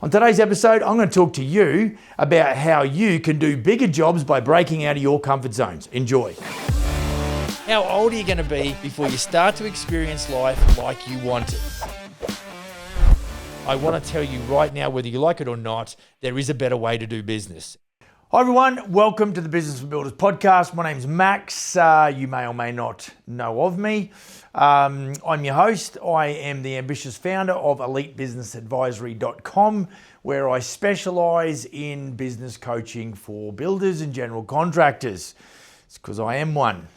On today's episode, I'm going to talk to you about how you can do bigger jobs by breaking out of your comfort zones. Enjoy. How old are you going to be before you start to experience life like you want it? I want to tell you right now, whether you like it or not, there is a better way to do business. Hi everyone, welcome to the Business for Builders podcast. My name's Max. You may or may not know of me. I'm your host. I am the ambitious founder of EliteBusinessAdvisory.com, where I specialize in business coaching for builders and general contractors. It's because I am one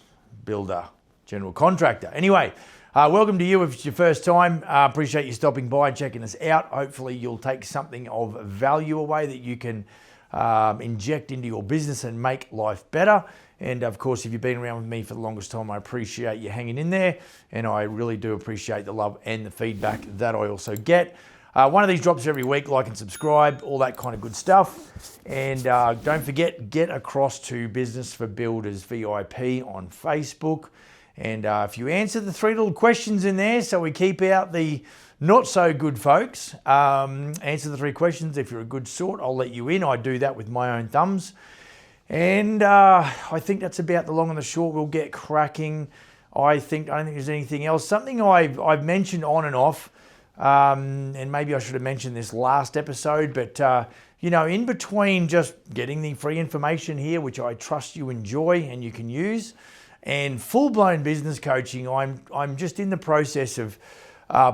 builder, general contractor. Anyway, welcome to you if it's your first time. Appreciate you stopping by and checking us out. Hopefully you'll take something of value away that you can inject into your business and make life better. And of course, if you've been around with me for the longest time, I appreciate you hanging in there, and I really do appreciate the love and the feedback that I also get. One of these drops every week. Like and subscribe, all that kind of good stuff. And don't forget, get across to Business for Builders VIP on Facebook. And if you answer the 3 little questions in there, so we keep out the not so good folks, answer the 3 questions. If you're a good sort, I'll let you in. I do that with my own thumbs. And I think that's about the long and the short. We'll get cracking. I don't think there's anything else. Something I've mentioned on and off, and maybe I should have mentioned this last episode, but in between just getting the free information here, which I trust you enjoy and you can use, and full-blown business coaching, I'm just in the process of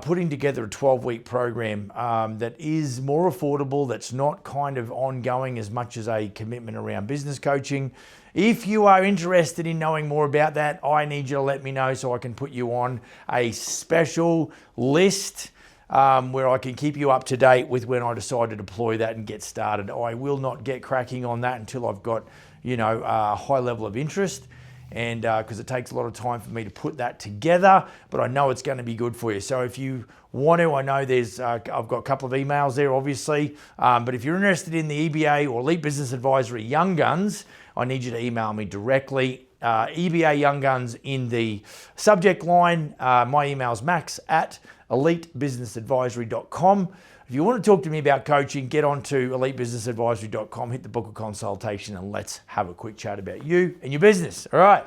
putting together a 12-week program that is more affordable, that's not kind of ongoing as much as a commitment around business coaching. If you are interested in knowing more about that, I need you to let me know so I can put you on a special list where I can keep you up to date with when I decide to deploy that and get started. I will not get cracking on that until I've got, a high level of interest. And because it takes a lot of time for me to put that together, but I know it's going to be good for you. So if you want to, I know I've got a couple of emails there, obviously. But if you're interested in the EBA or Elite Business Advisory Young Guns, I need you to email me directly. EBA Young Guns in the subject line. My email is max@elitebusinessadvisory.com. If you want to talk to me about coaching, get on to EliteBusinessAdvisory.com, hit the book a consultation, and let's have a quick chat about you and your business. All right,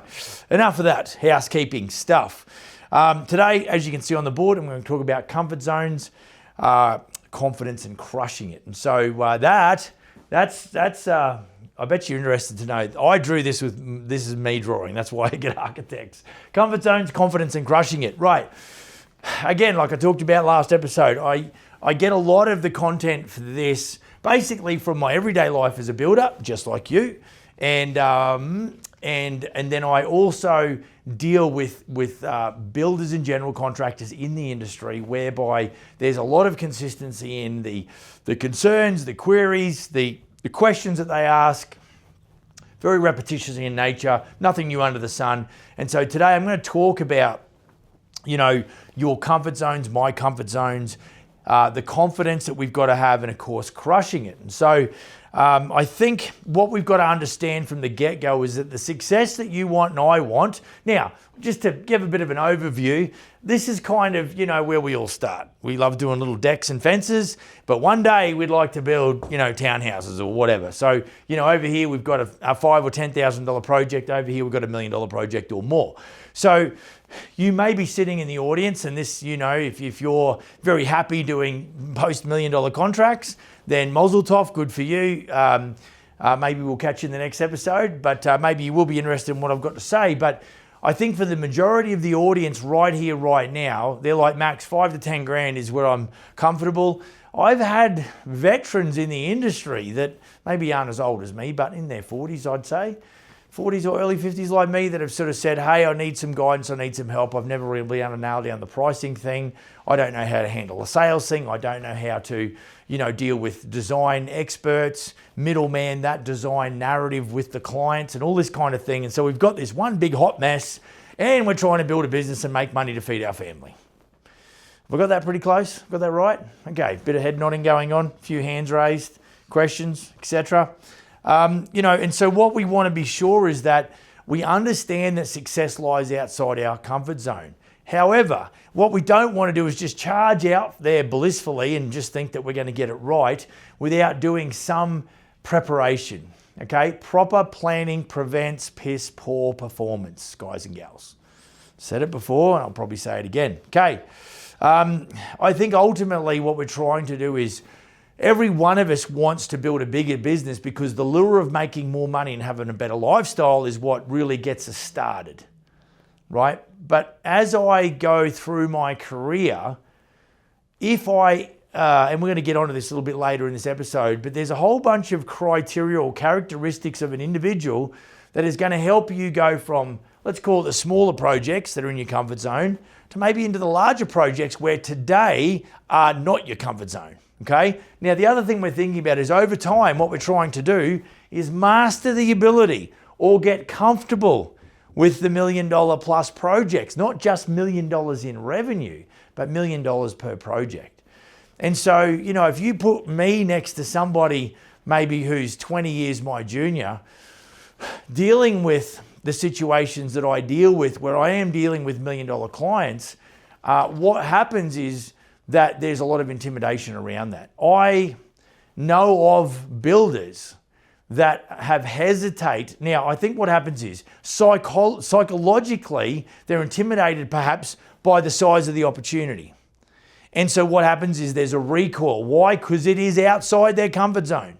enough of that housekeeping stuff. Today, as you can see on the board, I'm going to talk about comfort zones, confidence, and crushing it. And so that's I bet you're interested to know. I drew this this is me drawing. That's why I get architects. Comfort zones, confidence, and crushing it. Right. Again, like I talked about last episode, I get a lot of the content for this basically from my everyday life as a builder, just like you, and then I also deal with builders and general contractors in the industry, whereby there's a lot of consistency in the concerns, the queries, the questions that they ask. Very repetitious in nature, nothing new under the sun. And so today I'm going to talk about your comfort zones, my comfort zones, the confidence that we've got to have, and of course, crushing it. And so I think what we've got to understand from the get-go is that the success that you want and I want, now, just to give a bit of an overview, this is kind of, where we all start. We love doing little decks and fences, but one day we'd like to build, townhouses or whatever. So, over here we've got a $5,000 or $10,000 project. Over here we've got $1 million project or more. So you may be sitting in the audience, and this, if you're very happy doing post-$1 million contracts, then Mazel Tov, good for you. Maybe we'll catch you in the next episode, but maybe you will be interested in what I've got to say. But I think for the majority of the audience right here, right now, they're like, Max, 5 to 10 grand is where I'm comfortable. I've had veterans in the industry that maybe aren't as old as me, but in their 40s, I'd say. 40s or early 50s like me that have sort of said, hey, I need some guidance, I need some help. I've never really been able to nail down the pricing thing. I don't know how to handle a sales thing. I don't know how to, deal with design experts, middleman, that design narrative with the clients and all this kind of thing. And so we've got this one big hot mess and we're trying to build a business and make money to feed our family. Have I got that pretty close? Got that right? Okay, bit of head nodding going on, a few hands raised, questions, etc. And so what we want to be sure is that we understand that success lies outside our comfort zone. However, what we don't want to do is just charge out there blissfully and just think that we're going to get it right without doing some preparation. Okay, proper planning prevents piss poor performance, guys and gals. Said it before and I'll probably say it again. Okay, I think ultimately what we're trying to do is every one of us wants to build a bigger business because the lure of making more money and having a better lifestyle is what really gets us started, right? But as I go through my career, if I and we're going to get onto this a little bit later in this episode, but there's a whole bunch of criteria or characteristics of an individual that is going to help you go from, let's call it the smaller projects that are in your comfort zone, to maybe into the larger projects where today are not your comfort zone, okay? Now, the other thing we're thinking about is over time, what we're trying to do is master the ability or get comfortable with the $1 million plus projects, not just $1 million in revenue, but $1 million per project. And so, you know, if you put me next to somebody maybe who's 20 years my junior, dealing with the situations that I deal with, where I am dealing with $1 million clients, what happens is that there's a lot of intimidation around that. I know of builders that have hesitate. Now, I think what happens is psychologically, they're intimidated perhaps by the size of the opportunity. And so what happens is there's a recoil. Why? Because it is outside their comfort zone.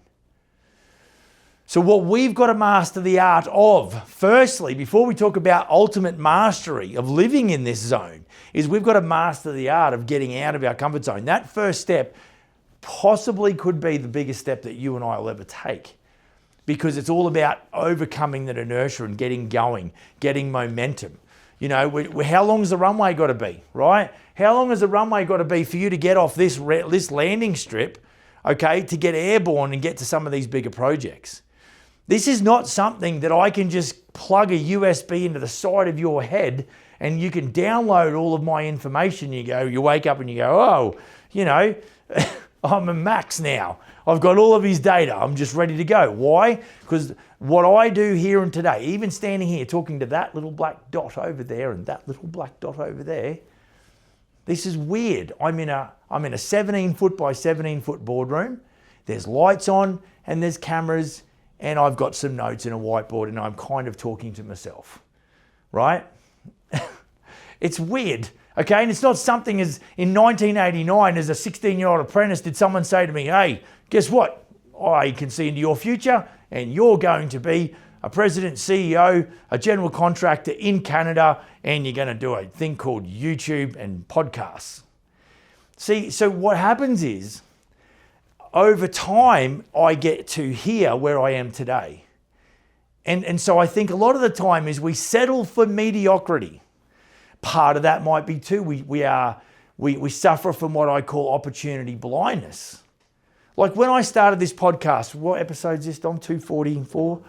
So what we've got to master the art of, firstly, before we talk about ultimate mastery of living in this zone, is we've got to master the art of getting out of our comfort zone. That first step possibly could be the biggest step that you and I will ever take, because it's all about overcoming that inertia and getting going, getting momentum. You know, how long has the runway got to be, right? How long has the runway got to be for you to get off this landing strip, okay, to get airborne and get to some of these bigger projects? This is not something that I can just plug a USB into the side of your head and you can download all of my information. You wake up and you go, oh, you know, I'm a max now. I've got all of his data. I'm just ready to go. Why? Because what I do here and today, even standing here talking to that little black dot over there and that little black dot over there, this is weird. I'm in a 17-foot by 17-foot boardroom. There's lights on and there's cameras and I've got some notes in a whiteboard and I'm kind of talking to myself, right? It's weird. Okay, and it's not something as in 1989 as a 16-year-old apprentice did someone say to me, hey, guess what? I can see into your future and you're going to be a president, CEO, a general contractor in Canada, and you're going to do a thing called YouTube and podcasts. See, so what happens is over time, I get to here where I am today. And so I think a lot of the time is we settle for mediocrity. Part of that might be too, we suffer from what I call opportunity blindness. Like when I started this podcast, what episode is this, Dom? 244?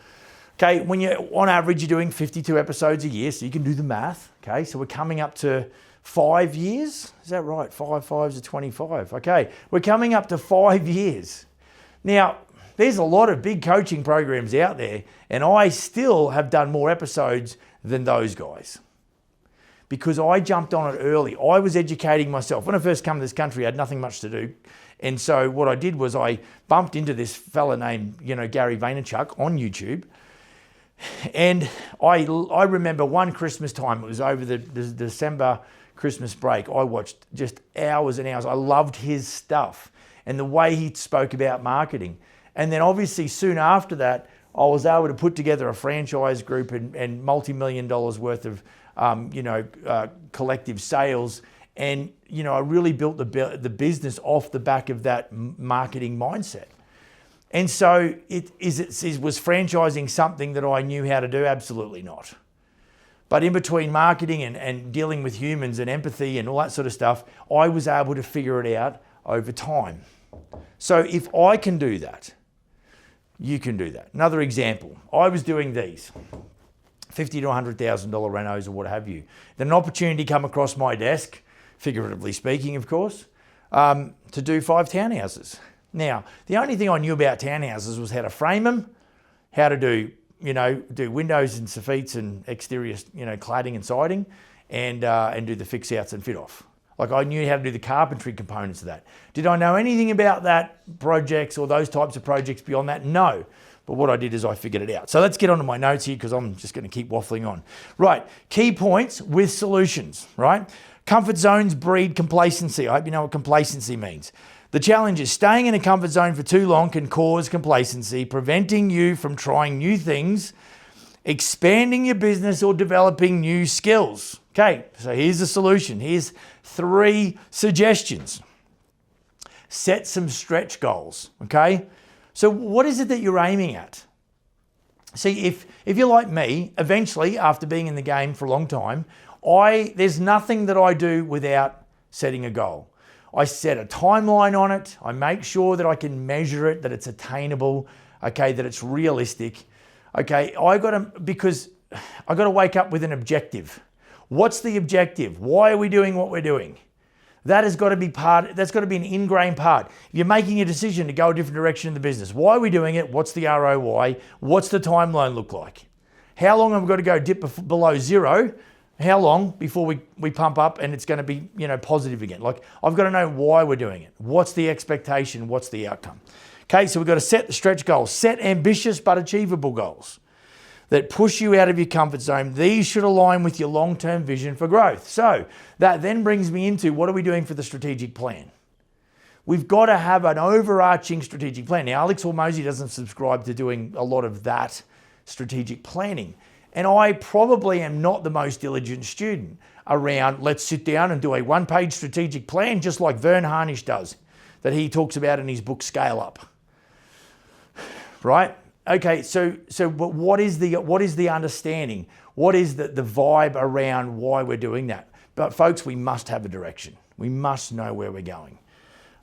Okay, when on average, you're doing 52 episodes a year, so you can do the math. Okay, so we're coming up to 5 years. Is that right? 5 5s are 25. Okay, we're coming up to 5 years. Now, there's a lot of big coaching programs out there, and I still have done more episodes than those guys, because I jumped on it early. I was educating myself. When I first come to this country, I had nothing much to do. And so what I did was I bumped into this fella named, Gary Vaynerchuk on YouTube. And I remember one Christmas time, it was over the December Christmas break, I watched just hours and hours. I loved his stuff and the way he spoke about marketing. And then obviously soon after that, I was able to put together a franchise group and multi-million dollars worth of collective sales. And, I really built the business off the back of that marketing mindset. And so was franchising something that I knew how to do? Absolutely not. But in between marketing and dealing with humans and empathy and all that sort of stuff, I was able to figure it out over time. So if I can do that, you can do that. Another example, I was doing these. $50,000 to $100,000 renos or what have you. Then an opportunity come across my desk, figuratively speaking, of course, to do 5 townhouses. Now, the only thing I knew about townhouses was how to frame them, how to do windows and soffites and exterior, cladding and siding, and do the fix outs and fit off. Like I knew how to do the carpentry components of that. Did I know anything about that projects or those types of projects beyond that? No. But what I did is I figured it out. So let's get on to my notes here because I'm just going to keep waffling on. Right, key points with solutions, right? Comfort zones breed complacency. I hope you know what complacency means. The challenge is staying in a comfort zone for too long can cause complacency, preventing you from trying new things, expanding your business or developing new skills. Okay, so here's the solution. Here's 3 suggestions. Set some stretch goals, okay? So what is it that you're aiming at? See, if you're like me, eventually, after being in the game for a long time, there's nothing that I do without setting a goal. I set a timeline on it. I make sure that I can measure it, that it's attainable, okay, that it's realistic. Okay, because I got to wake up with an objective. What's the objective? Why are we doing what we're doing? That's got to be an ingrained part. If you're making a decision to go a different direction in the business, why are we doing it? What's the ROI? What's the timeline look like? How long have we got to go dip below zero? How long before we pump up and it's going to be, positive again? Like I've got to know why we're doing it. What's the expectation? What's the outcome? Okay, so we've got to set the stretch goals. Set ambitious but achievable goals that push you out of your comfort zone. These should align with your long-term vision for growth. So that then brings me into what are we doing for the strategic plan? We've got to have an overarching strategic plan. Now, Alex Hormozy doesn't subscribe to doing a lot of that strategic planning. And I probably am not the most diligent student around let's sit down and do a 1-page strategic plan just like Vern Harnish does, that he talks about in his book Scale Up. Right? Okay, so but what is the understanding? What is the vibe around why we're doing that? But folks, we must have a direction. We must know where we're going.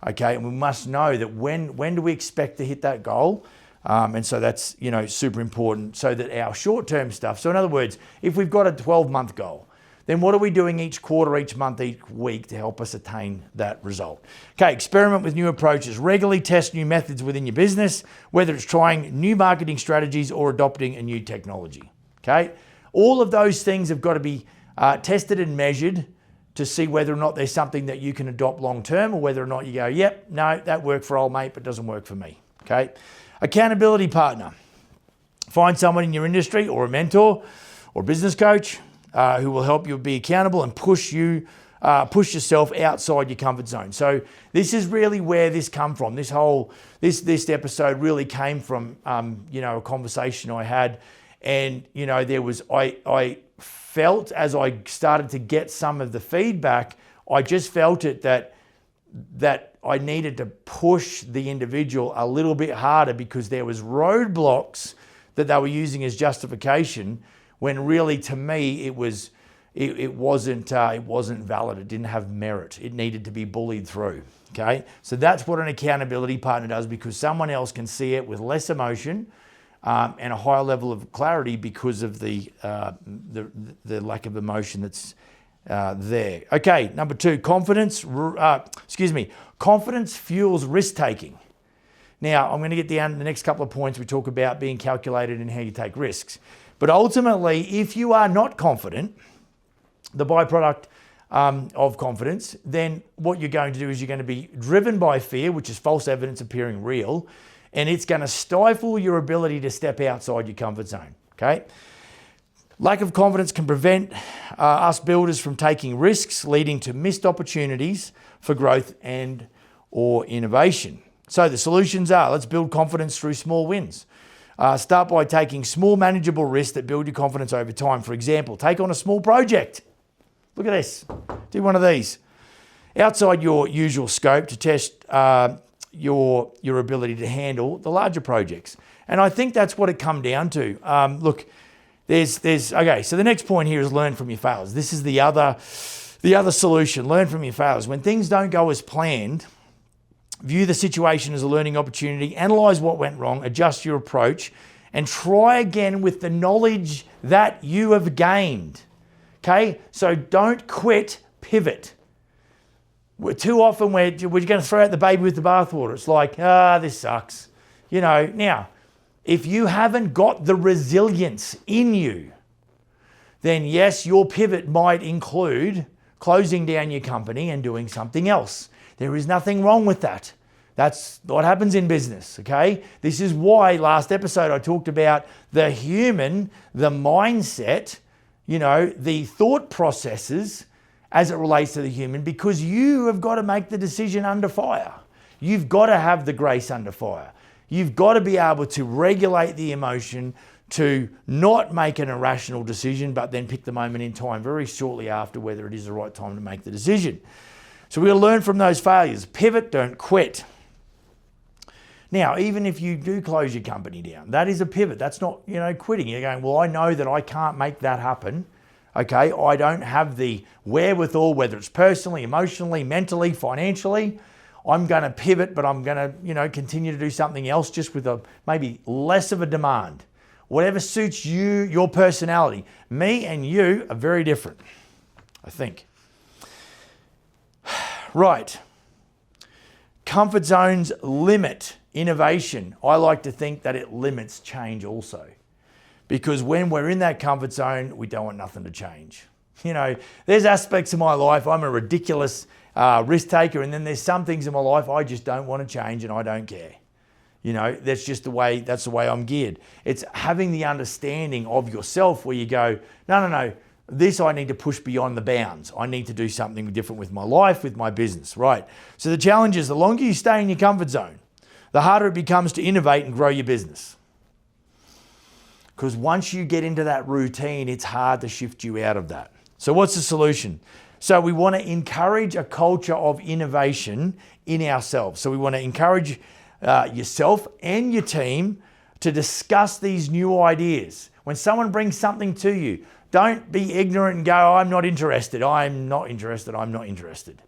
Okay, and we must know that when do we expect to hit that goal? And so that's super important so that our short-term stuff, so in other words, if we've got a 12-month goal, then what are we doing each quarter, each month, each week to help us attain that result? Okay, experiment with new approaches. Regularly test new methods within your business, whether it's trying new marketing strategies or adopting a new technology. Okay, all of those things have got to be tested and measured to see whether or not there's something that you can adopt long-term or whether or not you go, yep, no, that worked for old mate, but doesn't work for me. Okay, accountability partner. Find someone in your industry or a mentor or business coach who will help you be accountable and push yourself outside your comfort zone. So this is really where this come from. This episode really came from a conversation I had, and I felt as I started to get some of the feedback, I just felt it that I needed to push the individual a little bit harder because there was roadblocks that they were using as justification when really to me it wasn't valid. It didn't have merit. It needed to be bullied through. Okay, so that's what an accountability partner does, because someone else can see it with less emotion and a higher level of clarity because of the lack of emotion that's there. Okay, number 2, confidence. Confidence fuels risk taking. Now I'm going to get down to the next couple of points. We talk about being calculated and how you take risks. But ultimately, if you are not confident, the byproduct of confidence, then what you're going to do is you're going to be driven by fear, which is false evidence appearing real, and it's going to stifle your ability to step outside your comfort zone, okay? Lack of confidence can prevent us builders from taking risks, leading to missed opportunities for growth and or innovation. So the solutions are, let's build confidence through small wins. Start by taking small manageable risks that build your confidence over time. For example, take on a small project. Look at this. Do one of these. Outside your usual scope to test your ability to handle the larger projects. And I think that's what it come down to. Look, okay, so the next point here is learn from your failures. This is the other solution, learn from your failures. When things don't go as planned, view the situation as a learning opportunity, analyze what went wrong, adjust your approach, and try again with the knowledge that you have gained. Okay? So don't quit, pivot. Too often we're going to throw out the baby with the bathwater. It's like, this sucks. Now, if you haven't got the resilience in you then yes, your pivot might include closing down your company and doing something else. There is nothing wrong with that. That's what happens in business, okay? This is why last episode I talked about the human, the mindset, the thought processes as it relates to the human, because you have got to make the decision under fire. You've got to have the grace under fire. You've got to be able to regulate the emotion to not make an irrational decision, but then pick the moment in time very shortly after whether it is the right time to make the decision. So we've got to learn from those failures. Pivot, don't quit. Now, even if you do close your company down, that is a pivot. That's not, quitting. You're going, well, I know that I can't make that happen. Okay, I don't have the wherewithal, whether it's personally, emotionally, mentally, financially. I'm going to pivot, but I'm going to, continue to do something else just with maybe less of a demand. Whatever suits you, your personality. Me and you are very different, I think. Right. Comfort zones limit innovation. I like to think that it limits change also. Because when we're in that comfort zone, we don't want nothing to change. There's aspects of my life, I'm a ridiculous risk taker, and then there's some things in my life I just don't want to change and I don't care. That's the way I'm geared. It's having the understanding of yourself where you go, no, this I need to push beyond the bounds. I need to do something different with my life, with my business, right? So the challenge is the longer you stay in your comfort zone, the harder it becomes to innovate and grow your business. Because once you get into that routine, it's hard to shift you out of that. So what's the solution? So we want to encourage a culture of innovation in ourselves. So we want to encourage yourself and your team to discuss these new ideas. When someone brings something to you, don't be ignorant and go, I'm not interested. I'm not interested. I'm not interested.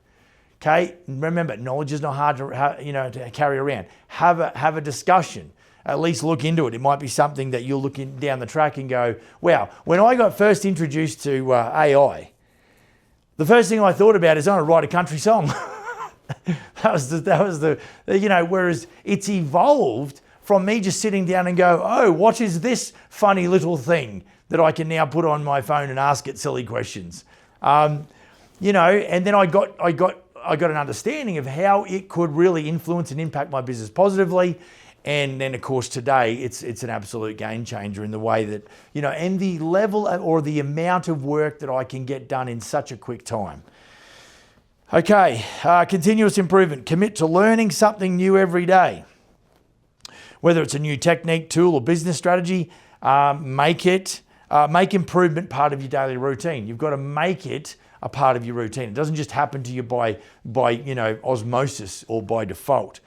Okay? Remember, knowledge is not hard to carry around. Have a discussion. At least look into it. It might be something that you're looking down the track and go, wow, when I got first introduced to AI, the first thing I thought about is I'm going to write a country song. that was the whereas it's evolved from me just sitting down and go, oh, what is this funny little thing that I can now put on my phone and ask it silly questions? And then I got an understanding of how it could really influence and impact my business positively. And then, of course, today it's an absolute game changer in the way that, and the level or the amount of work that I can get done in such a quick time. Okay, continuous improvement. Commit to learning something new every day. Whether it's a new technique, tool, or business strategy, make improvement part of your daily routine. You've got to make it a part of your routine. It doesn't just happen to you by osmosis or by default.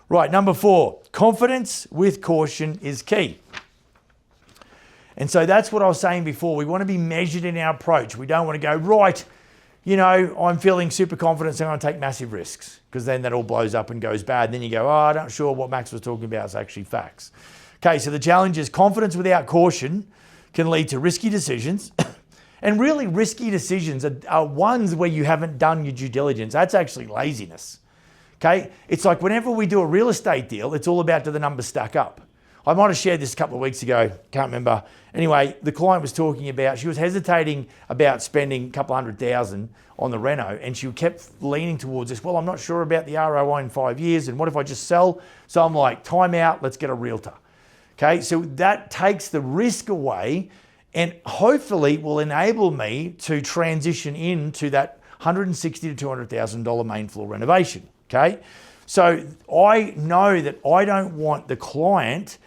Right, number 4, confidence with caution is key. And so that's what I was saying before. We want to be measured in our approach. We don't want to go, right, I'm feeling super confident, so I'm going to take massive risks, because then that all blows up and goes bad. Then you go, I'm not sure what Max was talking about is actually facts. Okay, so the challenge is confidence without caution can lead to risky decisions. And really risky decisions are ones where you haven't done your due diligence. That's actually laziness. Okay, it's like whenever we do a real estate deal, it's all about do the numbers stack up. I might have shared this a couple of weeks ago, can't remember. Anyway, the client was talking about, she was hesitating about spending a couple $100,000 on the reno, and she kept leaning towards this, well, I'm not sure about the ROI in 5 years, and what if I just sell? So I'm like, time out, let's get a realtor. Okay, so that takes the risk away and hopefully will enable me to transition into that $160,000 to $200,000 main floor renovation. Okay, so I know that I don't want the client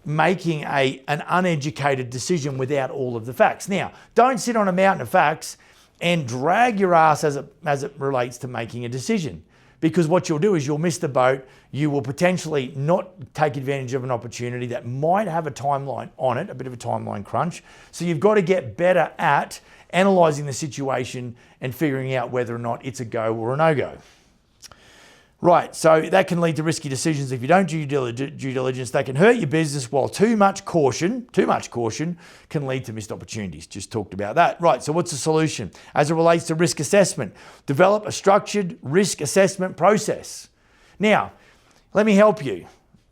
making an uneducated decision without all of the facts. Now, don't sit on a mountain of facts and drag your ass as it relates to making a decision, because what you'll do is you'll miss the boat. You will potentially not take advantage of an opportunity that might have a timeline on it, a bit of a timeline crunch. So you've got to get better at analysing the situation and figuring out whether or not it's a go or a no-go. Right, so that can lead to risky decisions if you don't do due diligence. They can hurt your business, while too much caution can lead to missed opportunities. Just talked about that. Right, so what's the solution? As it relates to risk assessment, develop a structured risk assessment process. Now, let me help you.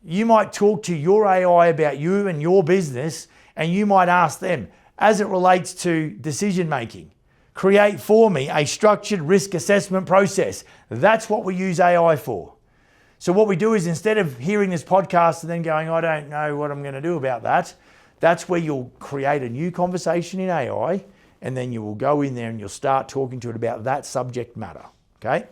You might talk to your AI about you and your business, and you might ask them, as it relates to decision making. Create for me a structured risk assessment process. That's what we use AI for. So what we do is, instead of hearing this podcast and then going, I don't know what I'm going to do about that, that's where you'll create a new conversation in AI, and then you will go in there and you'll start talking to it about that subject matter, okay?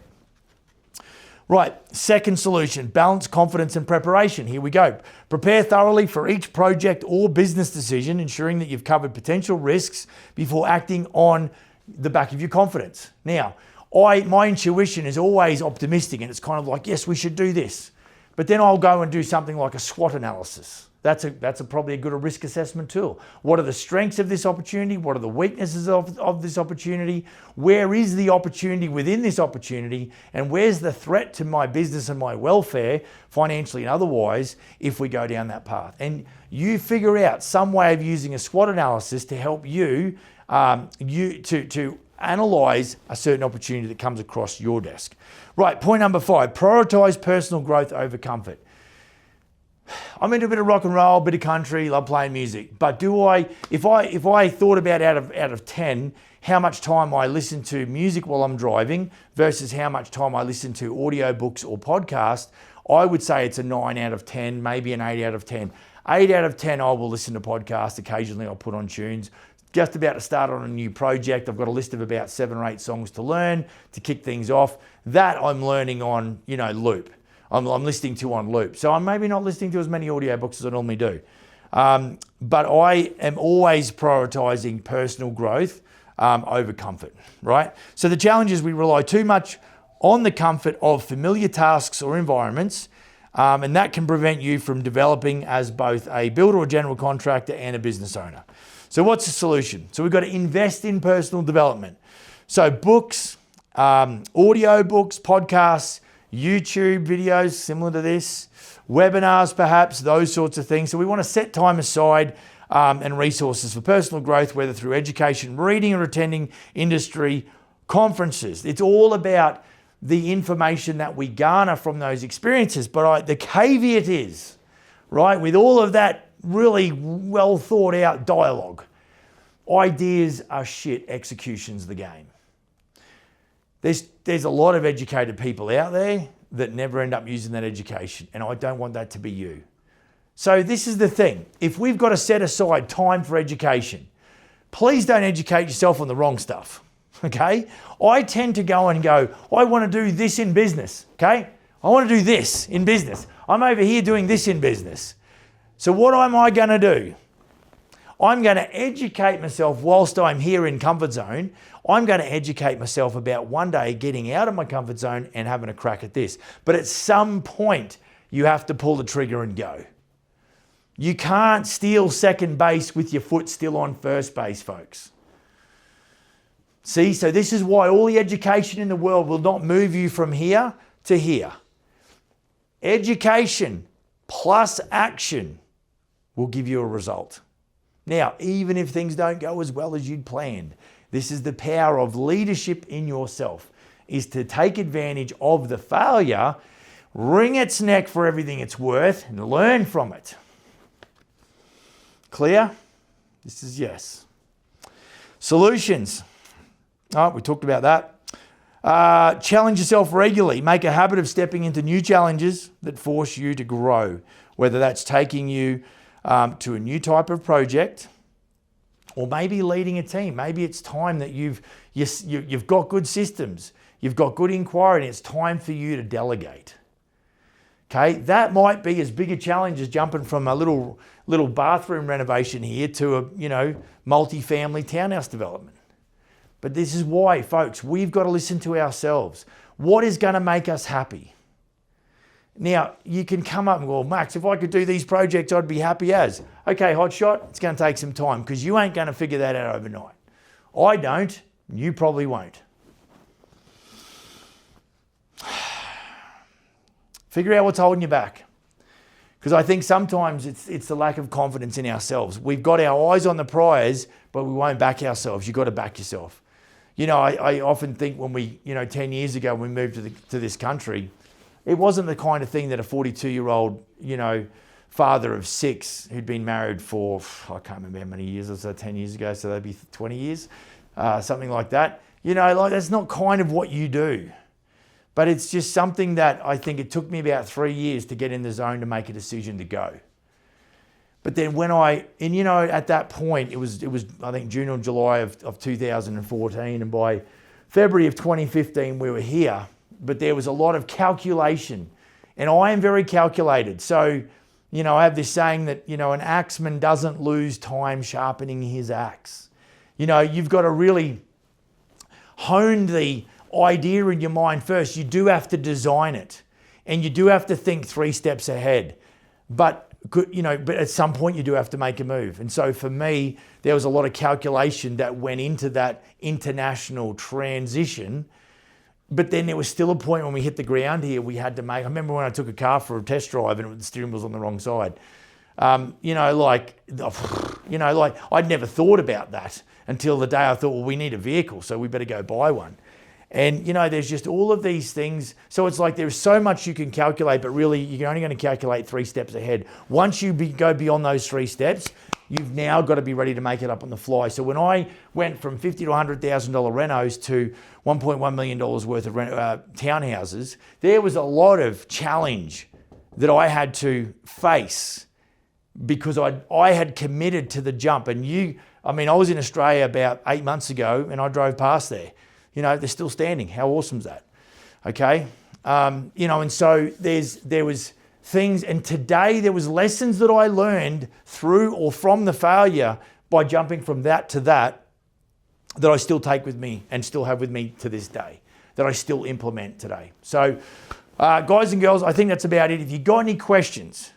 Right, second solution, balance confidence and preparation. Here we go. Prepare thoroughly for each project or business decision, ensuring that you've covered potential risks before acting on the back of your confidence. Now, my intuition is always optimistic, and it's kind of like, yes, we should do this. But then I'll go and do something like a SWOT analysis. That's probably a good risk assessment tool. What are the strengths of this opportunity? What are the weaknesses of this opportunity? Where is the opportunity within this opportunity? And where's the threat to my business and my welfare, financially and otherwise, if we go down that path? And you figure out some way of using a SWOT analysis to help you, to analyze a certain opportunity that comes across your desk. Right, point number 5, prioritize personal growth over comfort. I'm into a bit of rock and roll, a bit of country, love playing music. But if I thought about out of 10, how much time I listen to music while I'm driving versus how much time I listen to audiobooks or podcasts, I would say it's a 9 out of 10, maybe an 8 out of 10. 8 out of 10, I will listen to podcasts. Occasionally I'll put on tunes. Just about to start on a new project. I've got a list of about 7 or 8 songs to learn to kick things off. That I'm learning on, loop. I'm listening to on loop. So I'm maybe not listening to as many audiobooks as I normally do. But I am always prioritizing personal growth over comfort, right? So the challenge is we rely too much on the comfort of familiar tasks or environments, and that can prevent you from developing as both a builder or general contractor and a business owner. So what's the solution? So we've got to invest in personal development. So books, audio books, podcasts, YouTube videos similar to this, webinars perhaps, those sorts of things. So we want to set time aside and resources for personal growth, whether through education, reading, or attending industry conferences. It's all about the information that we garner from those experiences. But the caveat is, right, with all of that really well thought out dialogue, ideas are shit, execution's the game. There's a lot of educated people out there that never end up using that education, and I don't want that to be you. So this is the thing. If we've got to set aside time for education, please don't educate yourself on the wrong stuff, okay? I tend to go, I want to do this in business, okay? I want to do this in business. I'm over here doing this in business. So what am I going to do? I'm going to educate myself whilst I'm here in comfort zone. I'm going to educate myself about one day getting out of my comfort zone and having a crack at this. But at some point, you have to pull the trigger and go. You can't steal second base with your foot still on first base, folks. See, so this is why all the education in the world will not move you from here to here. Education plus action will give you a result. Now, even if things don't go as well as you'd planned, this is the power of leadership in yourself, is to take advantage of the failure, wring its neck for everything it's worth, and learn from it. Clear? This is yes. Solutions. Oh, we talked about that. Challenge yourself regularly. Make a habit of stepping into new challenges that force you to grow, whether that's taking you to a new type of project, or maybe leading a team. Maybe it's time that you've got good systems, you've got good inquiry, and it's time for you to delegate. Okay, that might be as big a challenge as jumping from a little bathroom renovation here to a multi-family townhouse development. But this is why, folks, we've got to listen to ourselves. What is going to make us happy? Now, you can come up and go, Max, if I could do these projects, I'd be happy as. Okay, hotshot, it's going to take some time because you ain't going to figure that out overnight. I don't. You probably won't. Figure out what's holding you back. Because I think sometimes it's the lack of confidence in ourselves. We've got our eyes on the prize, but we won't back ourselves. You've got to back yourself. I often think when 10 years ago, when we moved to this country, it wasn't the kind of thing that a 42-year-old, father of 6 who'd been married for, I can't remember how many years, or so 10 years ago, so that'd be 20 years, something like that. You know, like that's not kind of what you do. But it's just something that I think it took me about 3 years to get in the zone to make a decision to go. But then when at that point, it was I think June or July of 2014, and by February of 2015, we were here. But there was a lot of calculation, and I am very calculated. So, you know, I have this saying that, you know, an axeman doesn't lose time sharpening his axe. You know, you've got to really hone the idea in your mind first. You do have to design it, and you do have to think 3 steps ahead. But at some point you do have to make a move. And so for me, there was a lot of calculation that went into that international transition. But then there was still a point when we hit the ground here, we had to make. I remember when I took a car for a test drive and the steering wheel was on the wrong side. I'd never thought about that until the day I thought, well, we need a vehicle, so we better go buy one. And, you know, there's just all of these things. So it's like there's so much you can calculate, but really you're only going to calculate 3 steps ahead. Once you go beyond those 3 steps, you've now got to be ready to make it up on the fly. So when I went from $50,000 to $100,000 renos to $1.1 million worth of townhouses, there was a lot of challenge that I had to face because I had committed to the jump. And I was in Australia about 8 months ago and I drove past there. You know, they're still standing. How awesome is that? Okay. And so there was things, and today there was lessons that I learned through or from the failure by jumping from that to that I still take with me and still have with me to this day, that I still implement today. So guys and girls, I think that's about it. If you've got any questions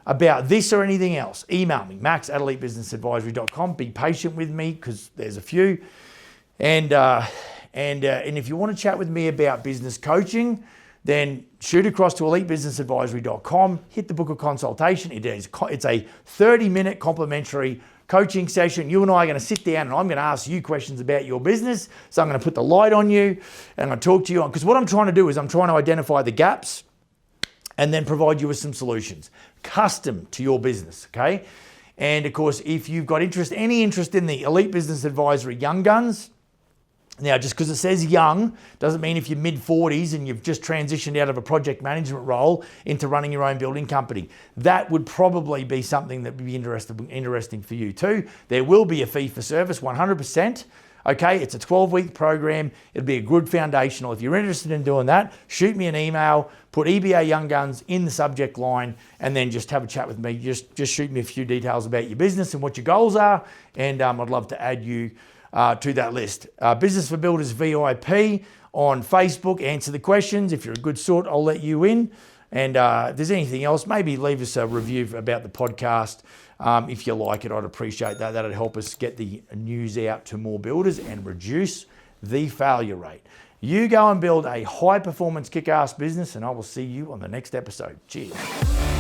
about this or anything else, email me, max@elitebusinessadvisory.com. Be patient with me because there's a few. And if you want to chat with me about business coaching, then shoot across to elitebusinessadvisory.com, hit the book a consultation. It's a 30-minute complimentary coaching session. You and I are going to sit down and I'm going to ask you questions about your business. So I'm going to put the light on you and I'm going to talk to you because what I'm trying to do is I'm trying to identify the gaps and then provide you with some solutions custom to your business, okay? And of course, if you've got any interest in the Elite Business Advisory Young Guns, now, just because it says young doesn't mean if you're mid-40s and you've just transitioned out of a project management role into running your own building company. That would probably be something that would be interesting for you too. There will be a fee for service, 100%. Okay, it's a 12-week program. It'll be a good foundational. If you're interested in doing that, shoot me an email, put EBA Young Guns in the subject line, and then just have a chat with me. Just shoot me a few details about your business and what your goals are, and I'd love to add you to that list. Business for Builders VIP on Facebook. Answer the questions. If you're a good sort, I'll let you in. And if there's anything else, maybe leave us a review about the podcast. If you like it, I'd appreciate that. That'd help us get the news out to more builders and reduce the failure rate. You go and build a high-performance, kick-ass business, and I will see you on the next episode. Cheers.